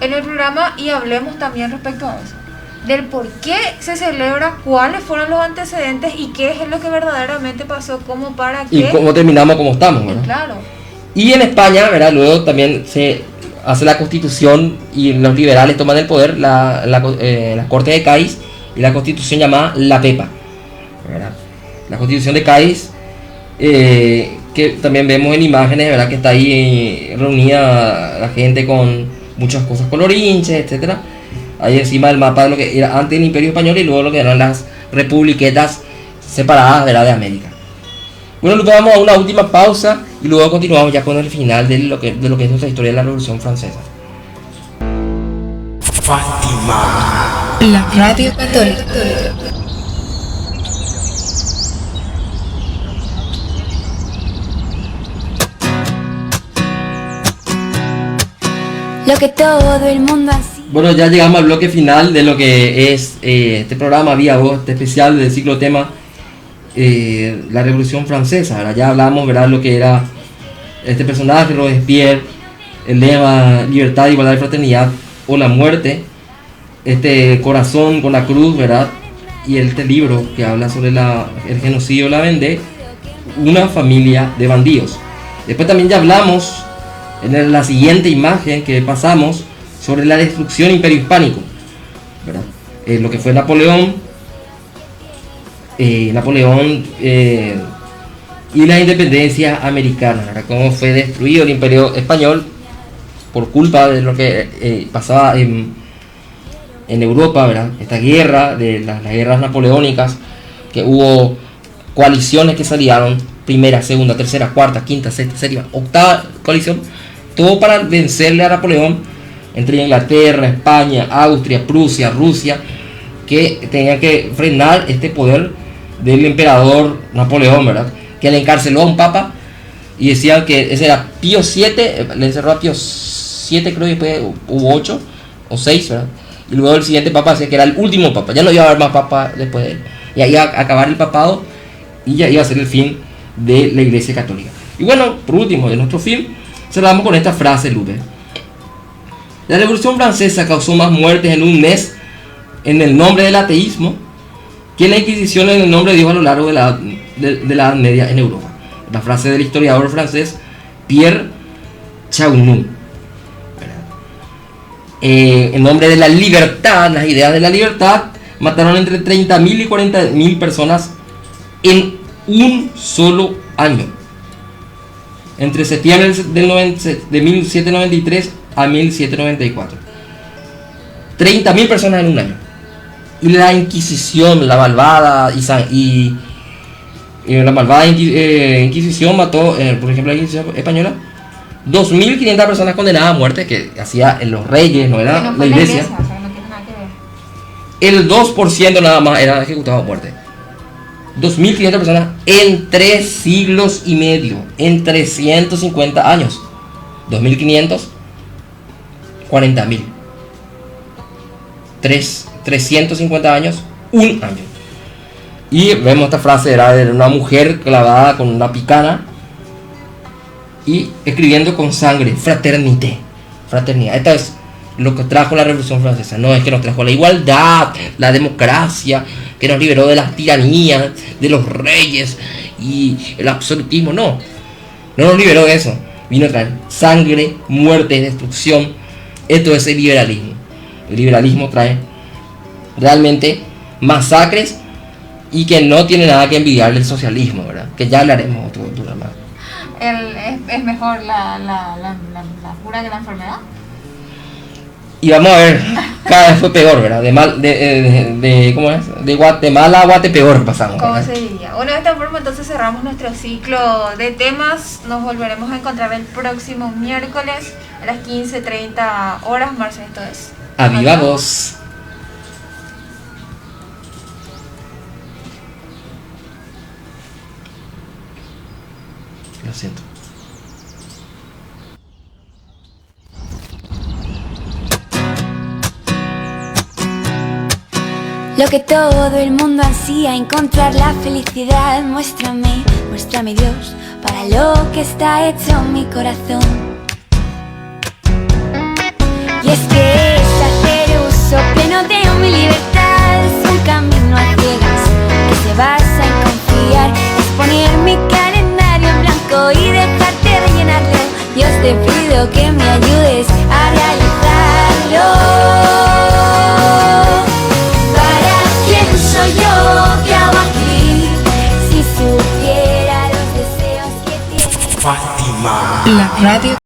en el programa y hablemos también respecto a eso, del por qué se celebra, cuáles fueron los antecedentes y qué es lo que verdaderamente pasó, como para que...
Y cómo terminamos como estamos, ¿verdad?
Claro.
Y en España, ¿verdad? Luego también se hace la constitución y los liberales toman el poder, la Corte de Cádiz y la constitución llamada La Pepa, ¿verdad? La constitución de Cádiz, que también vemos en imágenes, ¿verdad? Que está ahí reunida la gente con muchas cosas colorinches, etcétera. Ahí encima del mapa de lo que era antes el Imperio Español y luego lo que eran las republiquetas separadas, ¿verdad? De América. Bueno, luego vamos a una última pausa y luego continuamos ya con el final de lo que es nuestra historia de la Revolución Francesa.
La Radio Católica.
Lo que todo el mundo ansía.
Bueno, ya llegamos al bloque final de lo que es este programa Vía Voz, este especial del ciclo tema la Revolución Francesa. Ahora ya hablamos, ¿verdad?, lo que era este personaje, Robespierre, el lema libertad, igualdad y fraternidad o la muerte, este corazón con la cruz, ¿verdad?, y este libro que habla sobre el genocidio de la Vendée, una familia de bandidos. Después también ya hablamos en la siguiente imagen que pasamos sobre la destrucción del Imperio Hispánico, ¿verdad? Lo que fue Napoleón y la independencia americana, ¿verdad? Cómo fue destruido el Imperio Español por culpa de lo que pasaba en Europa, ¿verdad? Esta guerra, de las guerras napoleónicas, que hubo coaliciones que se aliaron, primera, segunda, tercera, cuarta, quinta, sexta, séptima, octava coalición, todo para vencerle a Napoleón, entre Inglaterra, España, Austria, Prusia, Rusia, que tenían que frenar este poder del emperador Napoleón, ¿verdad? Que le encarceló a un papa y decían que ese era Pío VII, le encerró a Pío VII, creo que después hubo 8 o 6, ¿verdad? Y luego el siguiente papa decía que era el último papa, ya no iba a haber más papa después de él. Y ahí iba a acabar el papado y ya iba a ser el fin de la Iglesia Católica. Y bueno, por último, de nuestro film, cerramos con esta frase, Lupe. La Revolución Francesa causó más muertes en un mes en el nombre del ateísmo que la Inquisición en el nombre de Dios a lo largo de la Edad Media en Europa. La frase del historiador francés Pierre Chaunou. En nombre de la libertad, las ideas de la libertad, mataron entre 30.000 y 40.000 personas en un solo año. Entre septiembre de 1793 a 1794. 30.000 personas en un año. Y la Inquisición, la malvada Inquisición mató, por ejemplo, la Inquisición española, 2.500 personas condenadas a muerte, que hacía en los reyes, no era la iglesia.
O sea, no tiene nada que ver.
El 2% nada más era ejecutado a muerte. 2.500 personas en 3 siglos y medio, en 350 años. 2.500, 40.000. 350 años, un año. Y vemos esta frase, era de una mujer clavada con una picana y escribiendo con sangre, fraternité, fraternidad. Esto es lo que trajo la Revolución Francesa. No es que nos trajo la igualdad, la democracia, que nos liberó de las tiranías, de los reyes y el absolutismo. No nos liberó de eso. Vino a traer sangre, muerte, destrucción. Esto es el liberalismo. El liberalismo trae realmente masacres y que no tiene nada que envidiarle el socialismo, ¿verdad? Que ya hablaremos otro más.
¿Es mejor la cura que la enfermedad?
Y vamos a ver, cada vez fue peor, ¿verdad? ¿Cómo es? De Guatemala a Guatepeor pasamos,
¿Cómo
¿verdad?
se diría? Bueno, de esta forma entonces cerramos nuestro ciclo de temas. Nos volveremos a encontrar el próximo miércoles a las 15:30 horas. Marce, esto es
A viva voz. Lo siento.
Lo que todo el mundo ansía, encontrar la felicidad. Muéstrame, muéstrame Dios, para lo que está hecho mi corazón. Y es que es hacer uso pleno de mi libertad. Es un camino a ciegas que se basa en confiar. Es poner mi calendario en blanco y dejarte rellenarlo. te pido que me ayudes a realizarlo. ¿Para quién soy yo que hago aquí? Si supiera los deseos que tienes.
La radio